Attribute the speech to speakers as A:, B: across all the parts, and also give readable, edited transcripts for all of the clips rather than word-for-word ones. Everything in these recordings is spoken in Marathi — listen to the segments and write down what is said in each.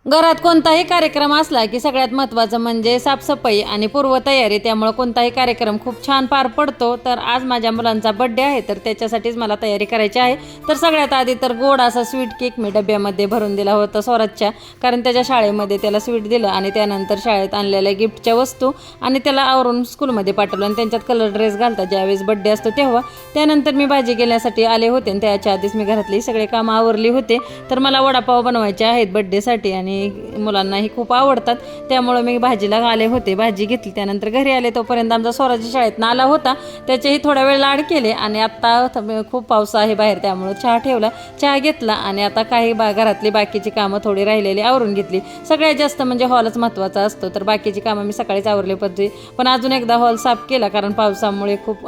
A: घरात कोणताही कार्यक्रम असला की सगळ्यात महत्त्वाचं म्हणजे साफसफाई आणि पूर्वतयारी. त्यामुळे कोणताही कार्यक्रम खूप छान पार पडतो. तर आज माझ्या मुलांचा बड्डे आहे, तर त्याच्यासाठीच मला तयारी करायची आहे. तर सगळ्यात आधी तर गोड असा स्वीट केक मी डब्यामध्ये भरून दिला होता स्वराजच्या, कारण त्याच्या शाळेमध्ये त्याला स्वीट दिलं आणि त्यानंतर शाळेत आणलेल्या गिफ्टच्या वस्तू आणि त्याला आवरून स्कूलमध्ये पाठवलं आणि त्यांच्यात कलर ड्रेस घालतात ज्यावेळेस बड्डे असतो तेव्हा. त्यानंतर मी भाजी घेण्यासाठी आले होते आणि त्याच्या आधीच मी घरातली सगळे कामं आवरली होते. तर मला वडापाव बनवायचे आहेत बड्डेसाठी आणि मुलांनाही खूप आवडतात, त्यामुळे मी भाजीला आले होते. भाजी घेतली, त्यानंतर घरी आले तोपर्यंत आमचा स्वराज्य शाळेतनं आला होता. त्याचेही थोडा वेळ लाड केले आणि आत्ता खूप पाऊस आहे बाहेर त्यामुळं चहा ठेवला, चहा घेतला आणि आता काही घरातली बाकीची कामं थोडी राहिलेली आवरून घेतली. सगळ्यात जास्त म्हणजे हॉलच महत्त्वाचा असतो, तर बाकीची कामं मी सकाळीच आवरली होती. पण अजून एकदा हॉल साफ केला कारण पावसामुळे खूप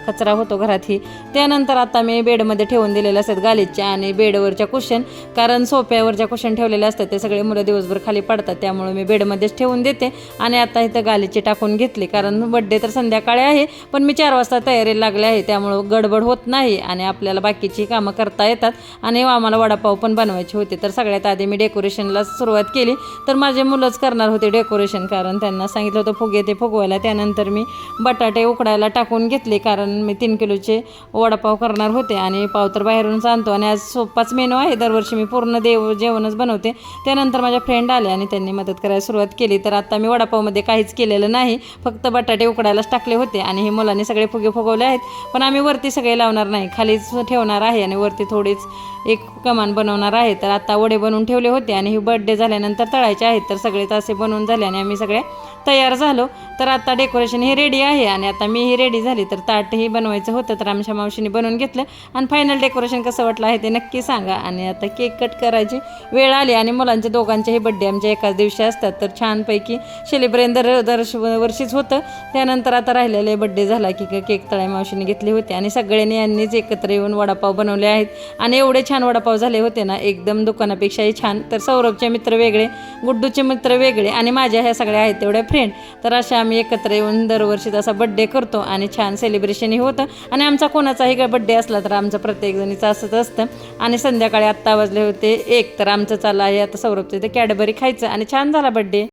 A: कचरा होतो घरातही. त्यानंतर आता मी बेडमध्ये ठेवून दिलेले असतात गालीच्या आणि बेडवरच्या कुशन, कारण सोफ्यावरच्या कुशन ठेवलेले असतात ते सगळे मुलं दिवसभर खाली पडतात, त्यामुळे मी बेडमध्येच ठेवून देते. आणि आता इथं गालीचे टाकून घेतले कारण बड्डे तर संध्याकाळी आहे, पण मी 4 वाजता तयारीला लागले आहे, त्यामुळं गडबड होत नाही आणि आपल्याला बाकीची कामं करता येतात. आणि आम्हाला वडापाव पण बनवायचे होते, तर सगळ्यात आधी मी डेकोरेशनला सुरुवात केली. तर माझे मुलंच करणार होते डेकोरेशन, कारण त्यांना सांगितलं होतं फुगे ते फुगवायला. त्यानंतर मी बटाटे उकडायला टाकून घेतले कारण मी 3 किलोचे वडापाव करणार होते आणि पाव तर बाहेरूनच आणतो आणि आज सोपाच मेनू आहे. दरवर्षी मी पूर्ण जेवणच बनवते. त्यानंतर माझ्या फ्रेंड आले आणि त्यांनी मदत करायला सुरुवात केली. तर आता मी वडापावमध्ये काहीच केलेलं नाही, फक्त बटाटे उकडायलाच टाकले होते आणि हे मुलांनी सगळे फुगे फुगवले आहेत. पण आम्ही वरती सगळे लावणार नाही, खालीच ठेवणार आहे आणि वरती थोडीच एक कमान बनवणार आहे. तर आता वडे बनवून ठेवले होते आणि हे बर्थडे झाल्यानंतर तळायचे आहेत. तर सगळेच असे बनवून झाले आणि आम्ही सगळे तयार झालो. तर आता डेकोरेशन हे रेडी आहे आणि आता मी ही रेडी झाली. तर ताटही बनवायचं होतं, तर आमच्या मावशीने बनवून घेतलं. आणि फायनल डेकोरेशन कसं वाटलं आहे ते नक्की सांगा. आणि आता केक कट करायची वेळ आली आणि मुलांच्या दोघांचेही बड्डे आमच्या एकाच दिवशी असतात, तर छानपैकी सेलिब्रेशन दरवर्षीच होतं. त्यानंतर आता राहिलेले बड्डे झाला की केक तळाई मावशीने घेतले होते आणि सगळ्यांनी यांनीच एकत्र येऊन वडापाव बनवले आहेत आणि एवढे छान वडापाव झाले होते ना, एकदम दुकानापेक्षाही छान. तर सौरभचे मित्र वेगळे, गुड्डूचे मित्र वेगळे आणि माझ्या ह्या सगळ्या आहेत तेवढ्या फ्रेंड. तर अशा आम्ही एकत्र येऊन दरवर्षी तसा बड्डे करतो आणि छान सेलिब्रेशनही होतं. आणि आमचा कोणाचाही बड्डे असला तर आमचं प्रत्येकजणीचं असंच असतं. आणि संध्याकाळी आत्ता वाजले होते 1, तर आमचं चाललं आहे आता सौरभचं ते कॅडबरी खायचं आणि छान झाला बड्डे.